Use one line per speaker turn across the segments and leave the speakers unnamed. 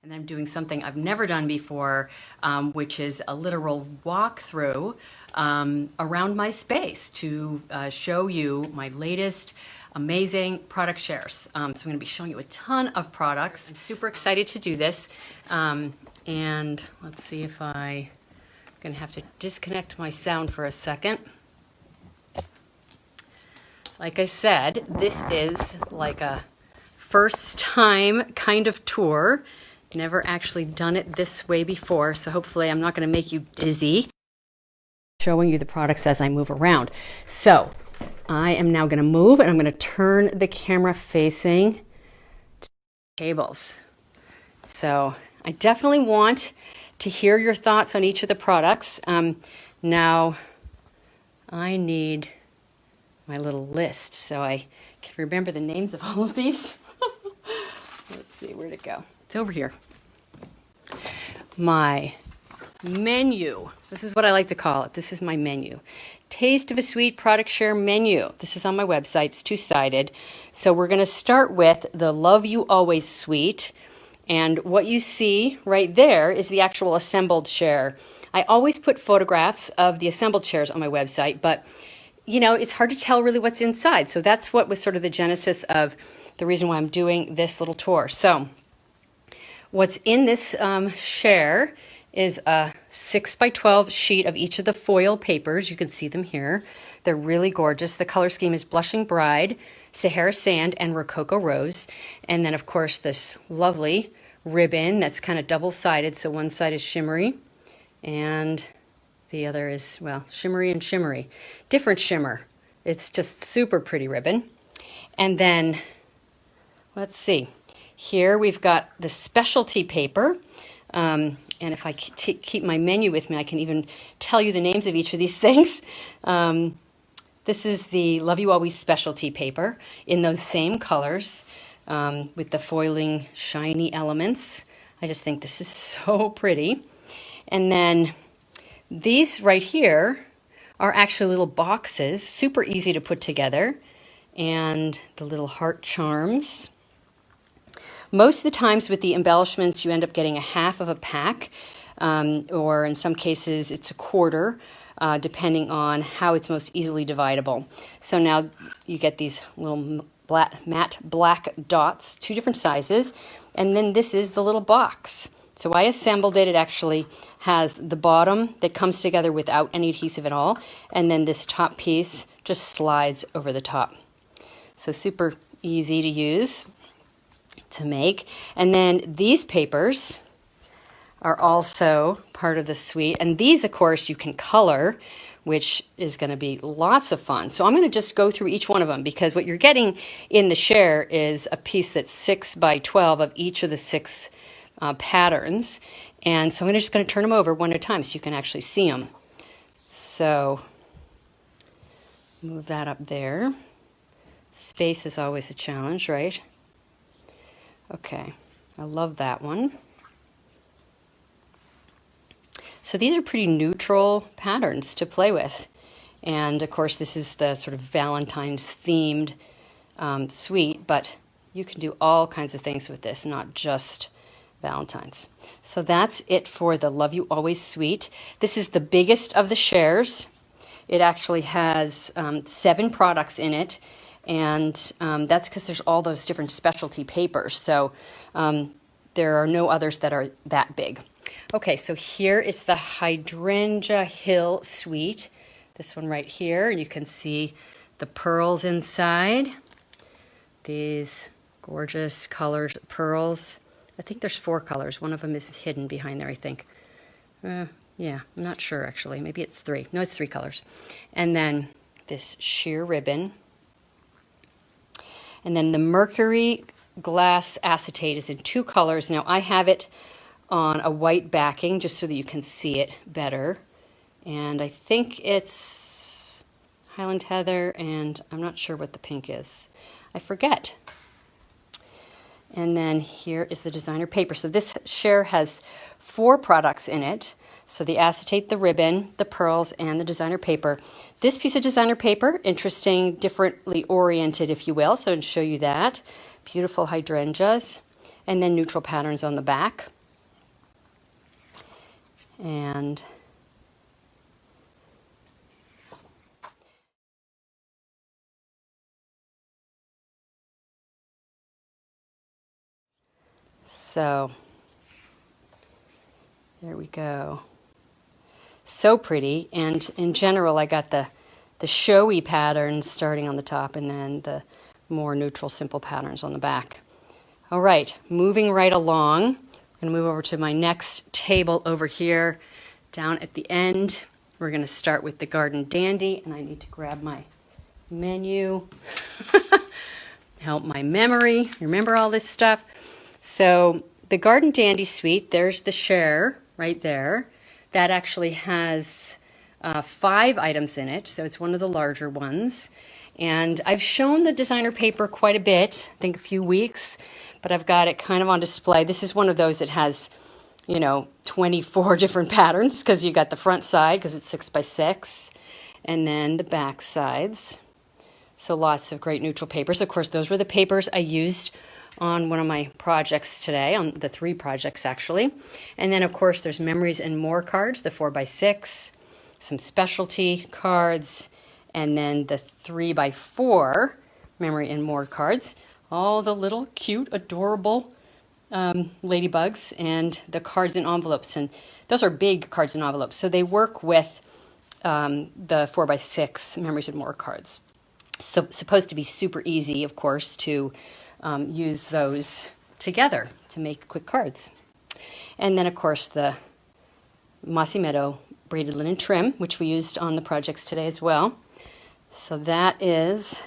And I'm doing something I've never done before, which is a literal walkthrough around my space to show you my latest amazing product shares. So I'm going to be showing you a ton of products. I'm super excited to do this. And let's see if I'm going to have to disconnect my sound for a second. Like I said, this is like a first time kind of tour. Never actually done it this way before, so hopefully I'm not going to make you dizzy showing you the products as I move around. So I am now going to move and I'm going to turn the camera facing to the tables. So I definitely want to hear your thoughts on each of the products. Now I need my little list so I can remember the names of all of these. Let's see, where'd it go? It's over here. My menu. This is what I like to call it. This is my menu. Taste of a Sweet product share menu. This is on my website. It's two-sided. So we're going to start with the Love You Always Sweet. And what you see right there is the actual assembled share. I always put photographs of the assembled shares on my website, but you know, it's hard to tell really what's inside. So that's what was sort of the genesis of the reason why I'm doing this little tour. So what's in this share is a 6x12 sheet of each of the foil papers. You can see them here. They're really gorgeous. The color scheme is Blushing Bride, Sahara Sand, and Rococo Rose. And then, of course, this lovely ribbon that's kind of double-sided. So one side is shimmery, and the other is, well, shimmery and shimmery. Different shimmer. It's just super pretty ribbon. And then, let's see. Here we've got the specialty paper. And if I keep my menu with me, I can even tell you the names of each of these things. This is the Love You Always specialty paper in those same colors with the foiling shiny elements. I just think this is so pretty. And then these right here are actually little boxes, super easy to put together. And the little heart charms. Most of the times with the embellishments, you end up getting a half of a pack, or in some cases it's a quarter, depending on how it's most easily dividable. So now you get these little matte black dots, 2 different sizes, and then this is the little box. So I assembled it. It actually has the bottom that comes together without any adhesive at all, and then this top piece just slides over the top. So super easy to use, to make. And then these papers are also part of the suite. And these, of course, you can color, which is going to be lots of fun. So I'm going to just go through each one of them because what you're getting in the share is a piece that's 6x12 of each of the 6 patterns. And so I'm just going to turn them over one at a time so you can actually see them. So move that up there. Space is always a challenge, right? Okay, I love that one. So these are pretty neutral patterns to play with. And of course, this is the sort of Valentine's themed suite, but you can do all kinds of things with this, not just Valentine's. So that's it for the Love You Always suite. This is the biggest of the shares. It actually has 7 products in it. And that's because there's all those different specialty papers. So there are no others that are that big. Okay, so here is the Hydrangea Hill Suite. This one right here. And you can see the pearls inside. These gorgeous colored pearls. I think there's 4 colors. One of them is hidden behind there, I think. Yeah, I'm not sure actually. Maybe it's 3. No, it's 3 colors. And then this sheer ribbon. And then the Mercury Glass Acetate is in 2 colors. Now I have it on a white backing just so that you can see it better. And I think it's Highland Heather, and I'm not sure what the pink is. I forget. And then here is the designer paper. So this share has 4 products in it. So the acetate, the ribbon, the pearls, and the designer paper. This piece of designer paper, interesting, differently oriented, if you will. So I'll show you that. Beautiful hydrangeas. and then neutral patterns on the back. And so there we go. So pretty. And in general, I got the showy patterns starting on the top and then the more neutral, simple patterns on the back. All right, moving right along. I'm going to move over to my next table over here. Down at the end, we're going to start with the Garden Dandy, and I need to grab my menu. Help my memory. Remember all this stuff? So the Garden Dandy suite, there's the share right there. That actually has 5 items in it, so it's one of the larger ones. And I've shown the designer paper quite a bit, I think a few weeks, but I've got it kind of on display. This is one of those that has, 24 different patterns, because you got the front side, because it's 6 by 6, and then the back sides. So lots of great neutral papers. Of course, those were the papers I used on one of my projects today, on the 3 projects actually. And then of course there's Memories and More cards, the 4 by 6, some specialty cards, and then the 3 by 4 Memory and More cards. All the little cute, adorable ladybugs and the cards and envelopes. And those are big cards and envelopes, so they work with the 4 by 6 Memories and More cards. So supposed to be super easy, of course, to use those together to make quick cards. And then, of course, the Mossy Meadow braided linen trim, which we used on the projects today as well. So that is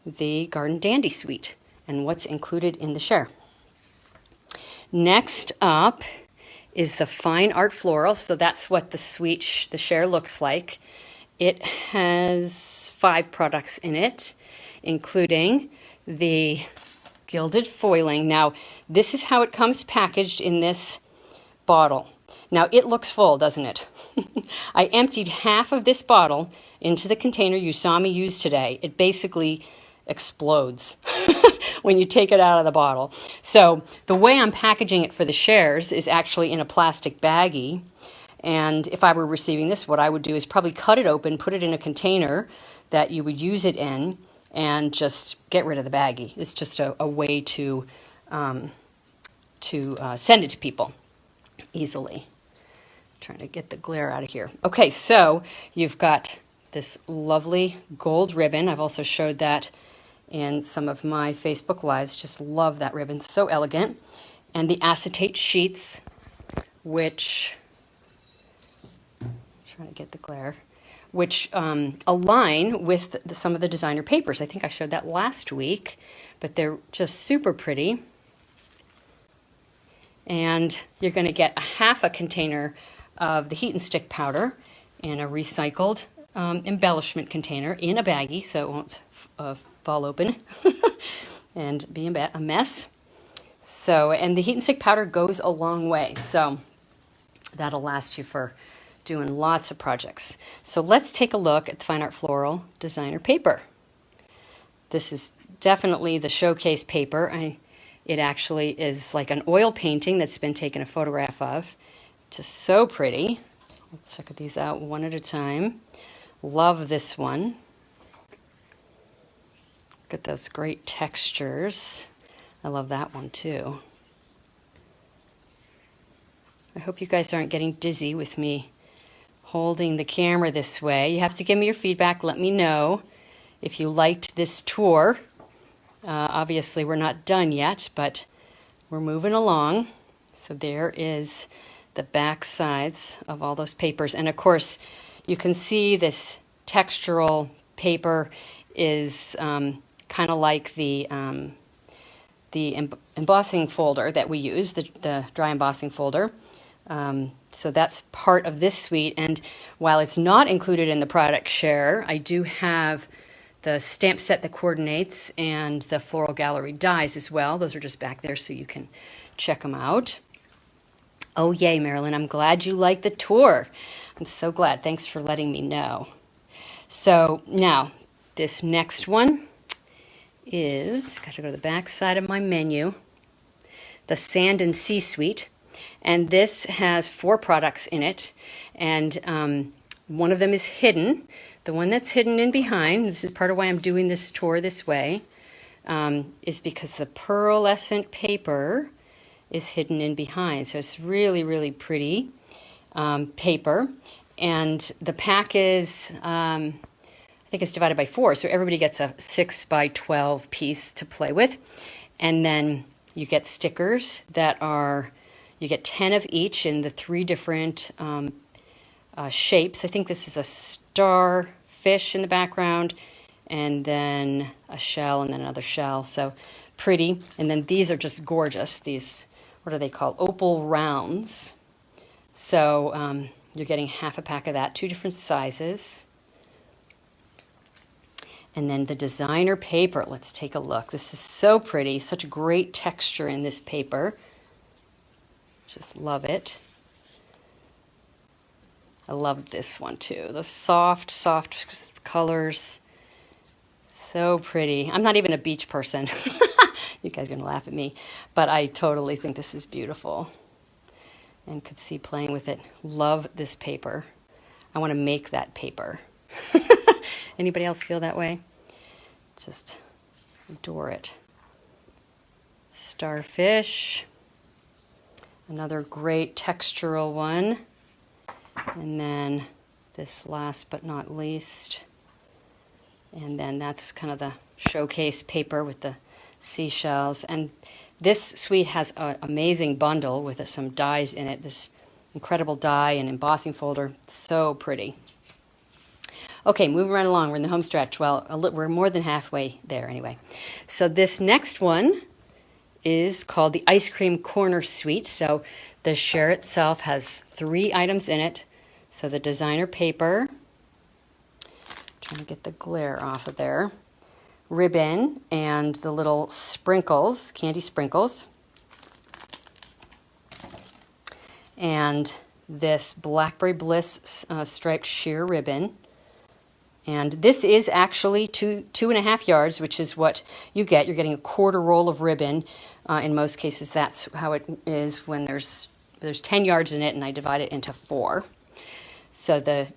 the Garden Dandy suite and what's included in the share. Next up is the Fine Art Floral. So that's what the suite, the share looks like. It has 5 products in it, including the gilded foiling. Now, this is how it comes packaged in this bottle. Now, it looks full, doesn't it? I emptied half of this bottle into the container you saw me use today. It basically explodes when you take it out of the bottle. So the way I'm packaging it for the shares is actually in a plastic baggie. And if I were receiving this, what I would do is probably cut it open, put it in a container that you would use it in, and just get rid of the baggie. It's just a way to send it to people easily. Trying to get the glare out of here. Okay, so you've got this lovely gold ribbon. I've also showed that in some of my Facebook Lives. Just love that ribbon, so elegant. And the acetate sheets, which, trying to get the glare, which align with some of the designer papers. I think I showed that last week, but they're just super pretty. And you're going to get a half a container of the heat and stick powder in a recycled embellishment container in a baggie, so it won't fall open and be a mess. So, and the heat and stick powder goes a long way, so that'll last you for doing lots of projects. So let's take a look at the Fine Art Floral designer paper. This is definitely the showcase paper. It actually is like an oil painting that's been taken a photograph of. Just so pretty. Let's check these out one at a time. Love this one. Look at those great textures. I love that one too. I hope you guys aren't getting dizzy with me holding the camera this way. You have to give me your feedback. Let me know if you liked this tour. Obviously, we're not done yet, but we're moving along. So there is the back sides of all those papers. And of course, you can see this textural paper is kind of like the embossing folder that we use, the dry embossing folder. So that's part of this suite. And while it's not included in the product share, I do have the stamp set that coordinates and the floral gallery dies as well. Those are just back there so you can check them out. Oh yay, Marilyn, I'm glad you liked the tour. I'm so glad. Thanks for letting me know. So now this next one is, got to go to the back side of my menu. the Sand and Sea Suite. And this has 4 products in it. And one of them is hidden. The one that's hidden in behind, this is part of why I'm doing this tour this way, is because the pearlescent paper is hidden in behind. So it's really, really pretty paper. And the pack is, I think it's divided by 4. So everybody gets a 6 by 12 piece to play with. And then you get stickers that are, you get 10 of each in the 3 different shapes. I think this is a starfish in the background, and then a shell, and then another shell. So pretty. And then these are just gorgeous. These, what are they called? Opal rounds. So you're getting half a pack of that, 2 different sizes. And then the designer paper. Let's take a look. This is so pretty. Such great texture in this paper. Just love it. I love this one too. The soft, soft colors. So pretty. I'm not even a beach person. You guys are going to laugh at me. But I totally think this is beautiful. And could see playing with it. Love this paper. I want to make that paper. Anybody else feel that way? Just adore it. Starfish. Another great textural one. And then this last but not least. And then that's kind of the showcase paper with the seashells. And this suite has an amazing bundle with some dies in it. This incredible die and embossing folder. So pretty. Okay, moving right along. We're in the home stretch. Well, we're more than halfway there anyway. So this next one is called the Ice Cream Corner Suite. So the share itself has 3 items in it. So the designer paper, trying to get the glare off of there, ribbon, and the little sprinkles, candy sprinkles, and this Blackberry Bliss striped sheer ribbon. And this is actually 2.5 yards, which is what you get. You're getting a 1/4 roll of ribbon. In most cases, that's how it is when there's 10 yards in it, and I divide it into 4. So the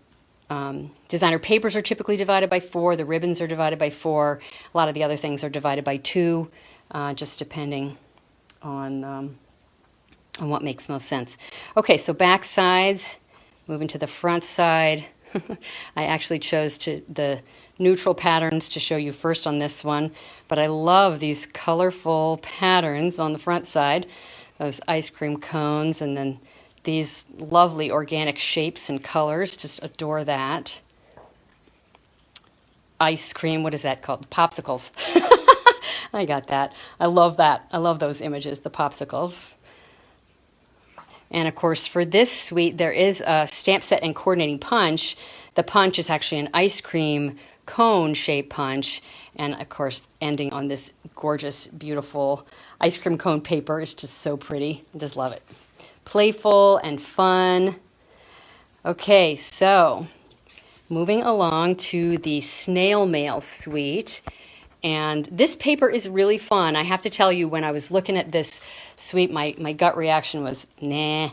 designer papers are typically divided by 4. The ribbons are divided by 4. A lot of the other things are divided by 2, just depending on what makes most sense. Okay, so back sides. Moving to the front side. I actually chose the neutral patterns to show you first on this one, but I love these colorful patterns on the front side, those ice cream cones, and then these lovely organic shapes and colors. Just adore that. Ice cream, what is that called? Popsicles. I got that. I love that. I love those images, the popsicles. And of course, for this suite, there is a stamp set and coordinating punch. The punch is actually an ice cream cone shaped punch. And of course, ending on this gorgeous, beautiful ice cream cone paper is just so pretty. I just love it. Playful and fun. Okay, so moving along to the Snail Mail suite. And this paper is really fun. I have to tell you, when I was looking at this suite, my gut reaction was, nah.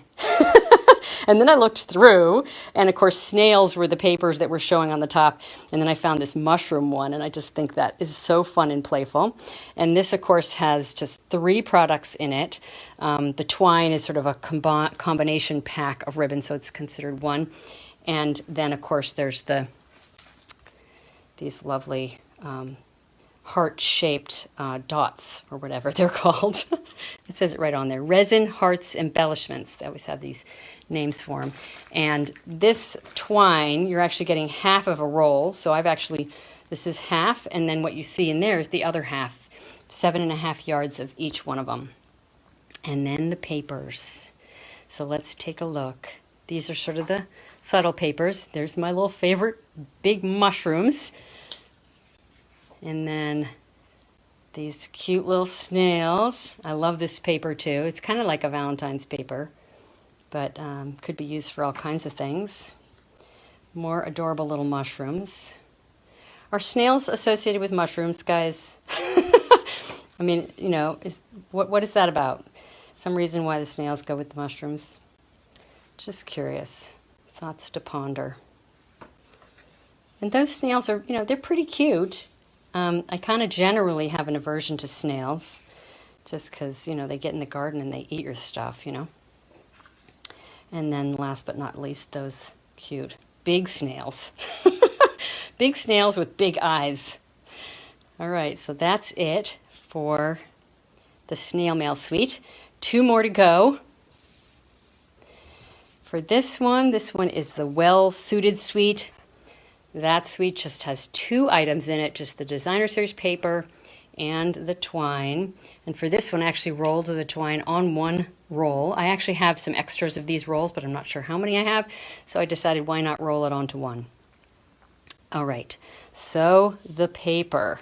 And then I looked through, and of course, snails were the papers that were showing on the top. And then I found this mushroom one, and I just think that is so fun and playful. And this, of course, has just 3 products in it. The twine is sort of a combination pack of ribbon, so it's considered one. And then, of course, there's these lovely heart-shaped dots, or whatever they're called. It says it right on there. Resin Hearts Embellishments. They always have these names for them. And this twine, you're actually getting half of a roll. So this is half, and then what you see in there is the other half. 7.5 yards of each one of them. And then the papers. So let's take a look. These are sort of the subtle papers. There's my little favorite big mushrooms. And then these cute little snails. I love this paper too. It's kind of like a Valentine's paper, but could be used for all kinds of things. More adorable little mushrooms. Are snails associated with mushrooms, guys? I mean, what is that about? Some reason why the snails go with the mushrooms. Just curious. Thoughts to ponder. And those snails are, they're pretty cute. I kind of generally have an aversion to snails just because, they get in the garden and they eat your stuff, And then last but not least, those cute big snails. Big snails with big eyes. All right, so that's it for the snail mail suite. 2 more to go. For this one is the well-suited suite. That suite just has 2 items in it, just the designer series paper and the twine. And for this one, I actually rolled the twine on 1 roll. I actually have some extras of these rolls, but I'm not sure how many I have, so I decided why not roll it onto 1. All right, so the paper.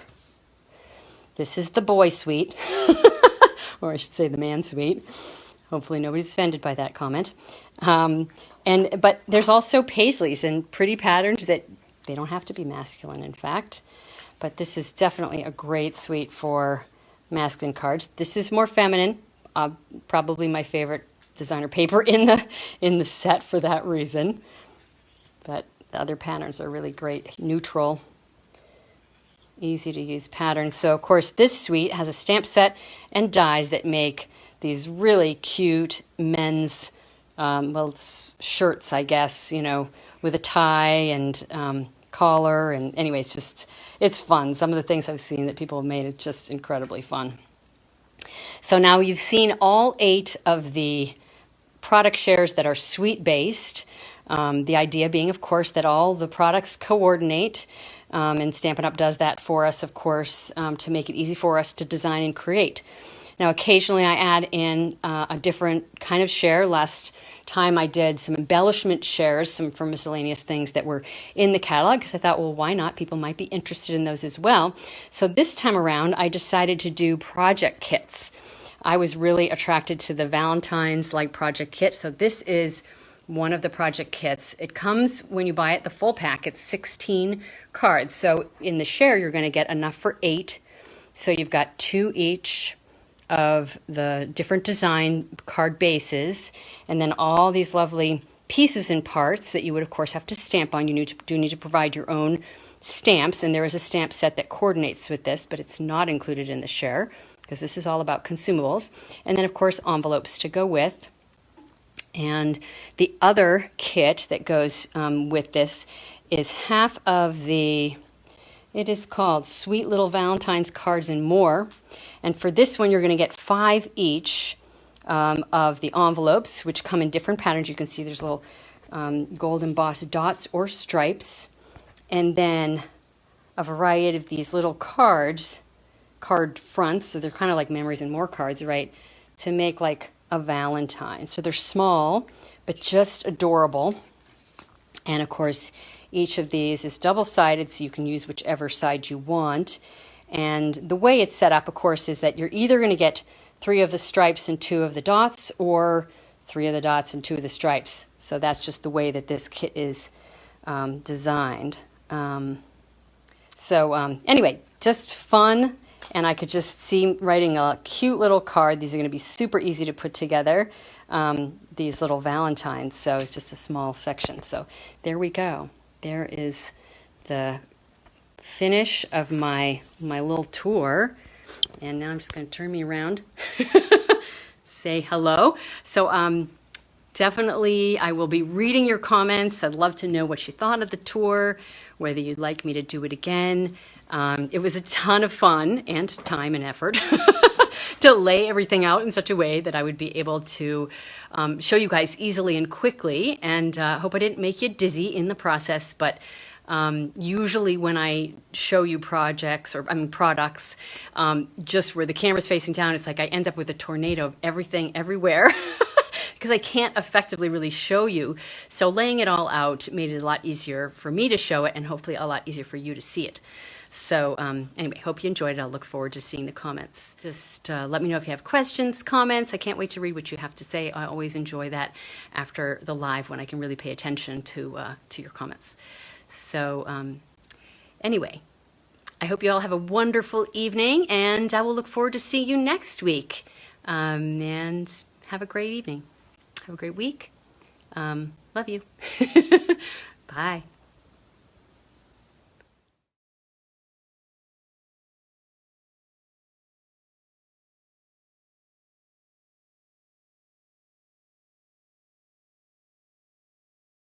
This is the boy suite, or I should say the man suite. Hopefully nobody's offended by that comment. But there's also paisleys and pretty patterns that they don't have to be masculine, in fact. But this is definitely a great suite for masculine cards. This is more feminine, probably my favorite designer paper in the set for that reason. But the other patterns are really great, neutral, easy to use patterns. So of course this suite has a stamp set and dies that make these really cute men's shirts, I guess, with a tie and collar, and anyways, it's fun. Some of the things I've seen that people have made, it's just incredibly fun. So now you've seen all 8 of the product shares that are suite based. The idea being, of course, that all the products coordinate, and Stampin' Up! Does that for us, of course, to make it easy for us to design and create. Now, occasionally I add in a different kind of share. Last time I did some embellishment shares, some for miscellaneous things that were in the catalog, because I thought, well, why not? People might be interested in those as well. So this time around, I decided to do project kits. I was really attracted to the Valentine's like project kit. So this is one of the project kits. It comes, when you buy it, the full pack. It's 16 cards. So in the share, you're going to get enough for 8. So you've got 2 each of the different design card bases, and then all these lovely pieces and parts that you would, of course, have to stamp on. You do need to provide your own stamps, and there is a stamp set that coordinates with this, but it's not included in the share because this is all about consumables. And then, of course, envelopes to go with. And the other kit that goes with this is half of the, it is called Sweet Little Valentine's Cards and More. And for this one, you're going to get 5 each of the envelopes, which come in different patterns. You can see there's little gold embossed dots or stripes. And then a variety of these little cards, card fronts, so they're kind of like memories and more cards, right, to make like a Valentine. So they're small, but just adorable. And of course, each of these is double-sided, so you can use whichever side you want. And the way it's set up, of course, is that you're either going to get 3 of the stripes and 2 of the dots, or 3 of the dots and 2 of the stripes. So that's just the way that this kit is designed. Anyway, just fun. And I could just see writing a cute little card. These are going to be super easy to put together, these little Valentines. So it's just a small section. So there we go. There is the finish of my little tour. And now I'm just going to turn me around, say hello. So definitely I will be reading your comments. I'd love to know what you thought of the tour, whether you'd like me to do it again. It was a ton of fun and time and effort to lay everything out in such a way that I would be able to show you guys easily and quickly, and hope I didn't make you dizzy in the process. But usually when I show you products, just where the camera's facing down, it's like I end up with a tornado of everything everywhere. Because I can't effectively really show you. So laying it all out made it a lot easier for me to show it, and hopefully a lot easier for you to see it. So anyway, hope you enjoyed it. I'll look forward to seeing the comments. Just let me know if you have questions, comments. I can't wait to read what you have to say. I always enjoy that after the live when I can really pay attention to your comments. So anyway, I hope you all have a wonderful evening, and I will look forward to seeing you next week. and have a great evening. Have a great week. Love you. Bye.